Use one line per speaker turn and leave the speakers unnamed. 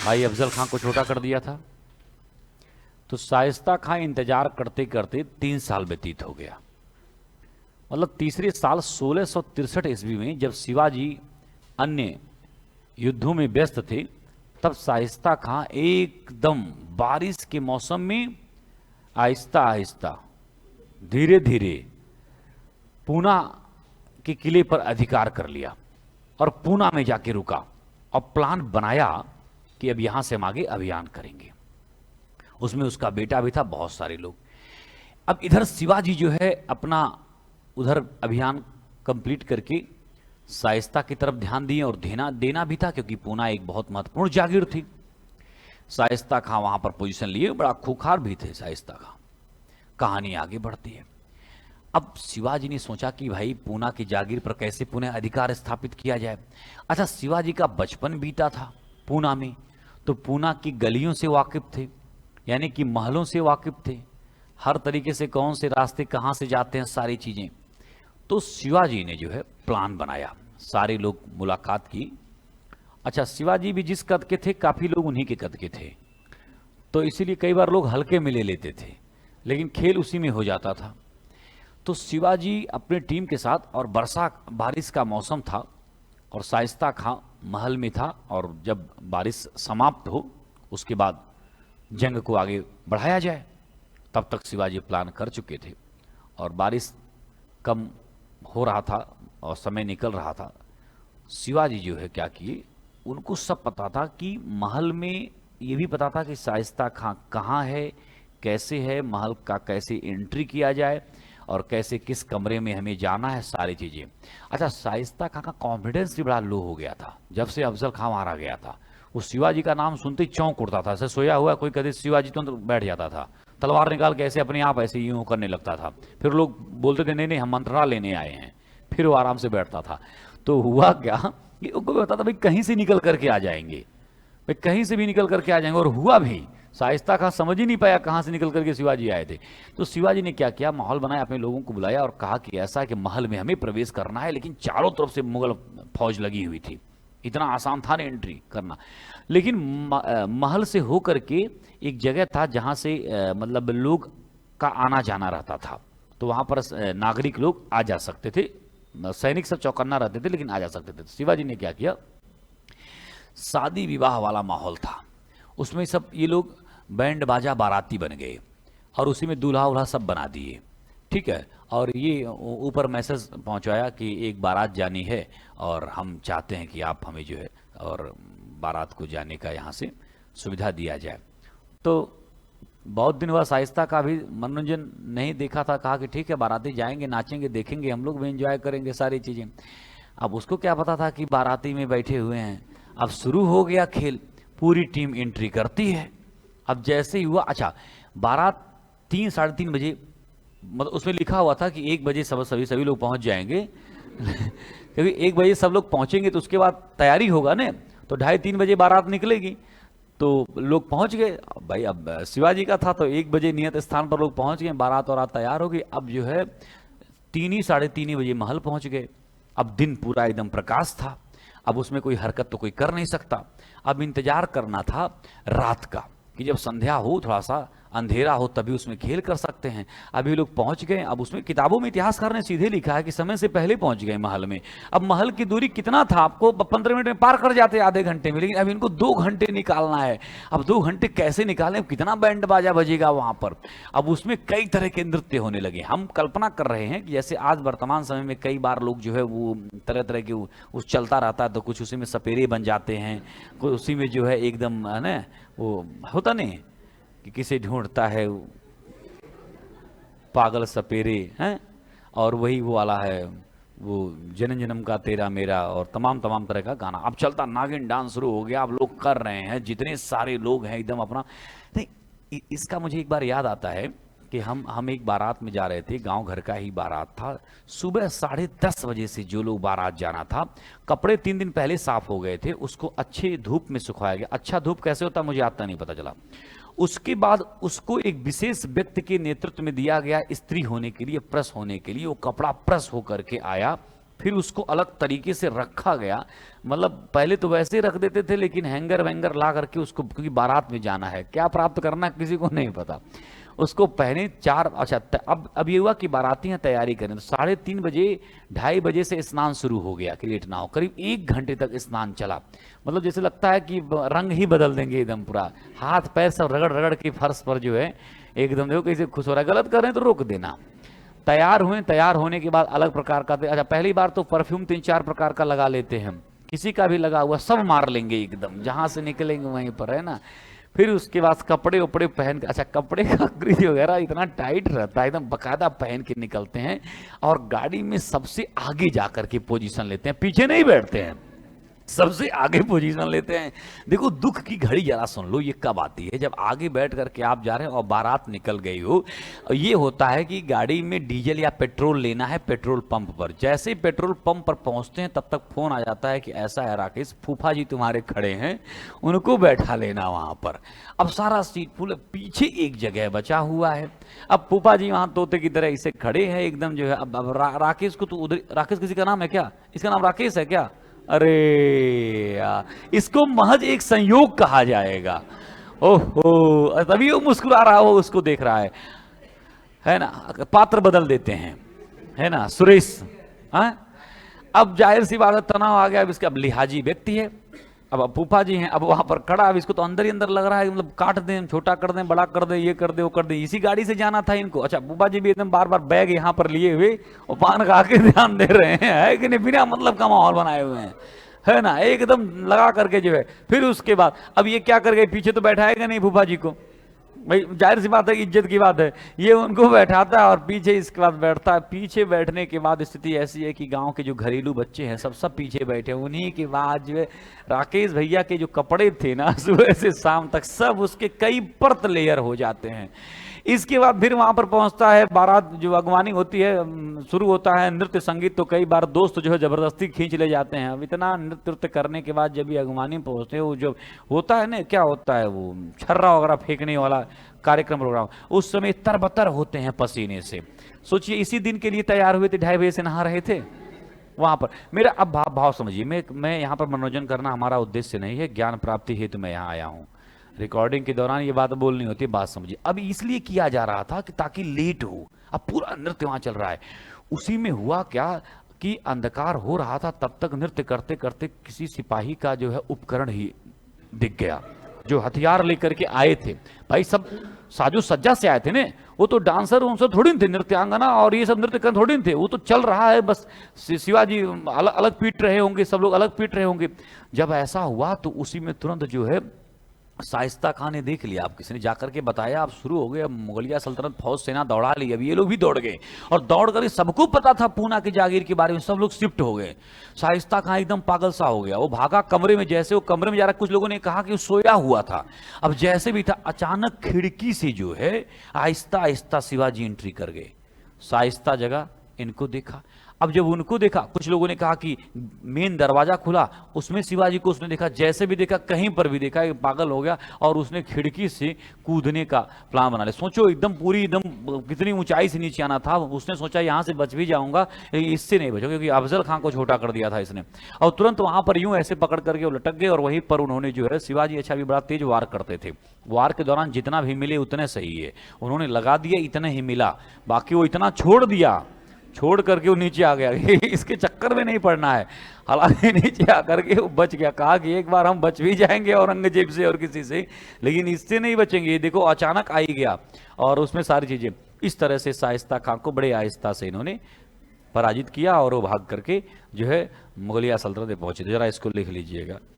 भाई अफजल खां को छोटा कर दिया था। तो शाइस्ता खां इंतजार करते करते 3 साल व्यतीत हो गया। मतलब तीसरे साल 1663 ईस्वी में जब शिवाजी अन्य युद्धों में व्यस्त थे, तब शाइस्ता खां एकदम बारिश के मौसम में आहिस्ता आहिस्ता धीरे धीरे पूना के किले पर अधिकार कर लिया और पूना में जाके रुका और प्लान बनाया कि अब यहां से हम आगे अभियान करेंगे। उसमें उसका बेटा भी था, बहुत सारे लोग। अब इधर शिवाजी जो है अपना उधर अभियान कंप्लीट करके शाइस्ता की तरफ ध्यान दिए और देना भी था, क्योंकि पूना एक बहुत महत्वपूर्ण जागीर थी। शाइस्ता खां वहां पर पोजीशन लिए, बड़ा खूंखार भी थे शाइस्ता खां। कहानी आगे बढ़ती है। अब शिवाजी ने सोचा कि भाई पूना की जागीर पर कैसे पुनः अधिकार स्थापित किया जाए। अच्छा, शिवाजी का बचपन बीता था पूना में, तो पूना की गलियों से वाकिफ थे, यानी कि महलों से वाकिफ थे, हर तरीके से कौन से रास्ते कहां से जाते हैं, सारी चीजें। तो शिवाजी ने जो है प्लान बनाया, सारे लोग मुलाकात की। अच्छा, शिवाजी भी जिस कद के थे, काफी लोग उन्हीं के कद के थे, तो इसीलिए कई बार लोग हल्के में ले लेते थे, लेकिन खेल उसी में हो जाता था। तो शिवाजी अपने टीम के साथ, और बारिश का मौसम था और शाइस्ता खां महल में था, और जब बारिश समाप्त हो उसके बाद जंग को आगे बढ़ाया जाए, तब तक शिवाजी प्लान कर चुके थे। और बारिश कम हो रहा था और समय निकल रहा था। शिवाजी जो है क्या किए, उनको सब पता था कि महल में, ये भी पता था कि शाइस्ता खां कहाँ है, कैसे है, महल का कैसे एंट्री किया जाए और कैसे किस कमरे में हमें जाना है, सारी चीजें। अच्छा, शाइस्ता खां का कॉन्फिडेंस भी बड़ा लो हो गया था जब से अफजल खां मारा गया था। वो शिवाजी का नाम सुनते ही चौंक उठता था, ऐसे सोया हुआ कोई कहते शिवाजी तो बैठ जाता था, तलवार निकाल के ऐसे अपने आप ऐसे यूं करने लगता था। फिर लोग बोलते थे नहीं नहीं हम मंत्रणा लेने आए हैं, फिर वो आराम से बैठता था। तो हुआ क्या कि उनको भी पता था भाई कहीं से निकल करके आ जाएंगे, भाई कहीं से भी निकल करके आ जाएंगे, और हुआ भी। शाइस्ता खां समझ ही नहीं पाया कहां से निकल करके शिवाजी आए थे। तो शिवाजी ने क्या किया, माहौल बनाया, अपने लोगों को बुलाया और कहा कि ऐसा कि महल में हमें प्रवेश करना है, लेकिन चारों तरफ से मुगल फौज लगी हुई थी, इतना आसान था ना एंट्री करना। लेकिन महल से होकर के एक जगह था जहां से मतलब लोग का आना जाना रहता था, तो वहां पर नागरिक लोग आ जा सकते थे, सैनिक सब चौकन्ना रहते थे लेकिन आ जा सकते थे। तो शिवाजी ने क्या किया, शादी विवाह वाला माहौल था, उसमें सब ये लोग बैंड बाजा बाराती बन गए और उसी में दूल्हा उल्हा सब बना दिए, ठीक है। और ये ऊपर मैसेज पहुंचाया कि एक बारात जानी है और हम चाहते हैं कि आप हमें जो है और बारात को जाने का यहाँ से सुविधा दिया जाए। तो बहुत दिन हुआ शाइस्ता का भी मनोरंजन नहीं देखा था, कहा कि ठीक है बाराती जाएंगे, नाचेंगे, देखेंगे, हम लोग भी एंजॉय करेंगे सारी चीज़ें। अब उसको क्या पता था कि बाराती में बैठे हुए हैं। अब शुरू हो गया खेल, पूरी टीम एंट्री करती है। अब जैसे ही हुआ, अच्छा बारात 3-3:30 बजे, मतलब उसमें लिखा हुआ था कि 1 बजे सभी लोग पहुंच जाएंगे क्योंकि 1 बजे सब लोग पहुंचेंगे तो उसके बाद तैयारी होगा ना, तो 2:30-3 बजे बारात निकलेगी। तो लोग पहुंच गए भाई, अब शिवाजी का था तो 1 बजे नियत स्थान पर लोग पहुंच गए, बारात और तैयार हो गई। अब जो है 3-3:30 बजे महल पहुंच गए। अब दिन पूरा एकदम प्रकाश था, अब उसमें कोई हरकत तो कोई कर नहीं सकता। अब इंतजार करना था रात का, कि जब संध्या हो, थोड़ा सा अंधेरा हो, तभी उसमें खेल कर सकते हैं। अभी लोग पहुंच गए। अब उसमें किताबों में इतिहासकार ने सीधे लिखा है कि समय से पहले पहुंच गए महल में। अब महल की दूरी कितना था, आपको 15 मिनट में पार कर जाते, आधे घंटे में, लेकिन अब इनको 2 घंटे निकालना है। अब 2 घंटे कैसे निकालें, कितना बैंड बाजा बजेगा वहां पर। अब उसमें कई तरह के नृत्य होने लगे। हम कल्पना कर रहे हैं कि जैसे आज वर्तमान समय में कई बार लोग जो है वो तरह तरह के उस चलता रहता है, तो कुछ उसी में सपेरे बन जाते हैं, कुछ उसी में जो है एकदम है ना, वो होता नहीं कि किसे ढूंढता है पागल सपेरे हैं, और वही वो वाला है वो जन्म जन्म का तेरा मेरा, और तमाम तमाम तरह का गाना अब चलता। नागिन डांस शुरू हो गया, अब लोग कर रहे हैं, जितने सारे लोग हैं एकदम अपना। नहीं, इसका मुझे एक बार याद आता है कि हम एक बारात में जा रहे थे, गांव घर का ही बारात था। सुबह 10:30 बजे से जो लोग बारात जाना था, कपड़े 3 दिन पहले साफ हो गए थे, उसको अच्छे धूप में सुखाया गया। अच्छा धूप कैसे होता मुझे आता नहीं पता चला। उसके बाद उसको एक विशेष व्यक्ति के नेतृत्व में दिया गया, स्त्री होने के लिए, प्रेस होने के लिए। वो कपड़ा प्रेस होकर के आया, फिर उसको अलग तरीके से रखा गया। मतलब पहले तो वैसे ही रख देते थे, लेकिन हैंगर वैंगर ला करके उसको, क्योंकि बारात में जाना है, क्या प्राप्त करना है किसी को नहीं पता, उसको पहने 4, अच्छा अब ये हुआ कि बारातियां तैयारी करें तो 3:30 बजे 2:30 बजे से स्नान शुरू हो गया कि लेट ना हो, करीब 1 घंटे तक स्नान चला। मतलब जैसे लगता है कि रंग ही बदल देंगे एकदम, पूरा हाथ पैर सब रगड़ रगड़ के फर्श पर जो है एकदम, देखो कैसे खुश हो रहा है, गलत कर रहे हैं तो रोक देना। तैयार हुए, तैयार होने के बाद अलग प्रकार का, अच्छा पहली बार तो परफ्यूम 3-4 प्रकार का लगा लेते हैं, किसी का भी लगा हुआ सब मार लेंगे एकदम, जहां से निकलेंगे वहीं पर, है ना। फिर उसके बाद कपड़े उपड़े पहन के, अच्छा कपड़े का ग्रिज वगैरह इतना टाइट रहता है, एकदम बकायदा पहन के निकलते हैं, और गाड़ी में सबसे आगे जाकर के पोजीशन लेते हैं, पीछे नहीं बैठते हैं, सबसे आगे पोजीशन लेते हैं। देखो दुख की घड़ी जरा सुन लो, ये कब आती है, जब आगे बैठ करके आप जा रहे हैं और बारात निकल गई हो। ये होता है कि गाड़ी में डीजल या पेट्रोल लेना है पेट्रोल पंप पर, जैसे ही पेट्रोल पंप पर पहुंचते हैं तब तक फोन आ जाता है कि ऐसा है राकेश, फूफा जी तुम्हारे खड़े हैं, उनको बैठा लेना वहां पर। अब सारा सीट फुल, पीछे एक जगह बचा हुआ है, अब फूफा जी वहां तोते की तरह इसे खड़े हैं एकदम जो है। अब राकेश को तो उधर, राकेश किसी का नाम है क्या, इसका नाम राकेश है क्या, अरे यार, इसको महज एक संयोग कहा जाएगा। ओहो, तभी वो मुस्कुरा रहा हो, उसको देख रहा है ना। पात्र बदल देते हैं, है ना, सुरेश। हाँ, अब जाहिर सी बात है तनाव आ गया, अब इसका, अब लिहाजी व्यक्ति है, अब फूफा जी हैं, अब वहां पर खड़ा, अब इसको तो अंदर ही अंदर लग रहा है, मतलब काट दें, छोटा कर दें, बड़ा कर दें, ये कर दे वो कर दे, इसी गाड़ी से जाना था इनको। अच्छा फूफा जी भी एकदम बार बार बैग यहाँ पर लिए हुए और पान खा के ध्यान दे रहे हैं, है कि नहीं, बिना मतलब का माहौल बनाए हुए हैं, है ना, एकदम लगा करके जो है। फिर उसके बाद अब ये क्या कर गए, पीछे तो बैठाएगा नहीं फूफा जी को, भाई जाहिर सी बात है, इज्जत की बात है, ये उनको बैठाता है और पीछे इसके बाद बैठता है। पीछे बैठने के बाद स्थिति ऐसी है कि गांव के जो घरेलू बच्चे हैं सब पीछे बैठे, उन्हीं के बाद जो है राकेश भैया के जो कपड़े थे ना सुबह से शाम तक सब उसके कई परत लेयर हो जाते हैं। इसके बाद फिर वहां पर पहुंचता है, बारात जो अगवानी होती है, शुरू होता है नृत्य संगीत, तो कई बार दोस्त जो है जबरदस्ती खींच ले जाते हैं। अब इतना नृत्य करने के बाद जब ये अगवानी पहुंचते हैं, वो जो होता है ना, क्या होता है वो छर्रा वगैरह फेंकने वाला कार्यक्रम प्रोग्राम, उस समय तरबतर होते हैं पसीने से। सोचिए इसी दिन के लिए तैयार हुए थे, 2:30 बजे से नहा रहे थे वहां पर। मेरा अब भाव समझिए, मैं यहाँ पर मनोरंजन करना हमारा उद्देश्य नहीं है, ज्ञान प्राप्ति हेतु मैं यहाँ आया हूँ। रिकॉर्डिंग के दौरान ये बात बोलनी होती है, बात समझिए। अब इसलिए किया जा रहा था कि ताकि लेट हो, अब पूरा नृत्य वहां चल रहा है। उसी में हुआ क्या कि अंधकार हो रहा था, तब तक नृत्य करते करते किसी सिपाही का जो है उपकरण ही दिख गया, जो हथियार लेकर के आए थे। भाई सब साजो सज्जा से आए थे ने, वो तो डांसर उनसे थोड़ी थे, नृत्यांगना और ये सब नृत्य कर थोड़ी थे, वो तो चल रहा है बस। शिवाजी अलग अलग पीट रहे होंगे, सब लोग अलग पीट रहे होंगे। जब ऐसा हुआ तो उसी में तुरंत जो है शाइस्ता खान ने देख लिया, आप किसी ने जाकर के बताया, अब शुरू हो गए, अब मुगलिया सल्तनत फौज सेना दौड़ा ली, अब ये लोग भी दौड़ गए, और दौड़ कर सबको पता था पूना की जागीर के बारे में, सब लोग शिफ्ट हो गए। शाइस्ता खान एकदम पागल सा हो गया, वो भागा कमरे में, जैसे वो कमरे में जा रहा, कुछ लोगों ने कहा कि वो सोया हुआ था। अब जैसे भी था, अचानक खिड़की से जो है आहिस्ता आहिस्ता शिवाजी एंट्री कर गए। शाइस्ता जगह, इनको देखा। अब जब उनको देखा, कुछ लोगों ने कहा कि मेन दरवाजा खुला, उसमें शिवाजी को उसने देखा, जैसे भी देखा, कहीं पर भी देखा, पागल हो गया, और उसने खिड़की से कूदने का प्लान बना लिया। सोचो एकदम पूरी, एकदम कितनी ऊंचाई से नीचे आना था, उसने सोचा यहां से बच भी जाऊंगा, इससे नहीं बचूंगा, क्योंकि अफजल खान को छोटा कर दिया था इसने। और तुरंत वहां पर यूं ऐसे पकड़ करके वो लटक गए, और वहीं पर उन्होंने जो है, शिवाजी अच्छा भी बड़ा तेज वार करते थे, वार के दौरान जितना भी मिले उतने सही है, उन्होंने लगा दिया, इतने ही मिला, बाकी वो इतना छोड़ दिया, छोड़ करके वो नीचे आ गया। इसके चक्कर में नहीं पड़ना है। हालांकि नीचे आकर के वो बच गया, कहा कि एक बार हम बच भी जाएंगे औरंगजेब से और किसी से, लेकिन इससे नहीं बचेंगे। ये देखो अचानक आ ही गया, और उसमें सारी चीजें इस तरह से शाइस्ता खान को बड़े आहिस्ता से इन्होंने पराजित किया, और वो भाग करके जो है मुगलिया सल्तनत में पहुंचे। जरा इसको लिख लीजिएगा।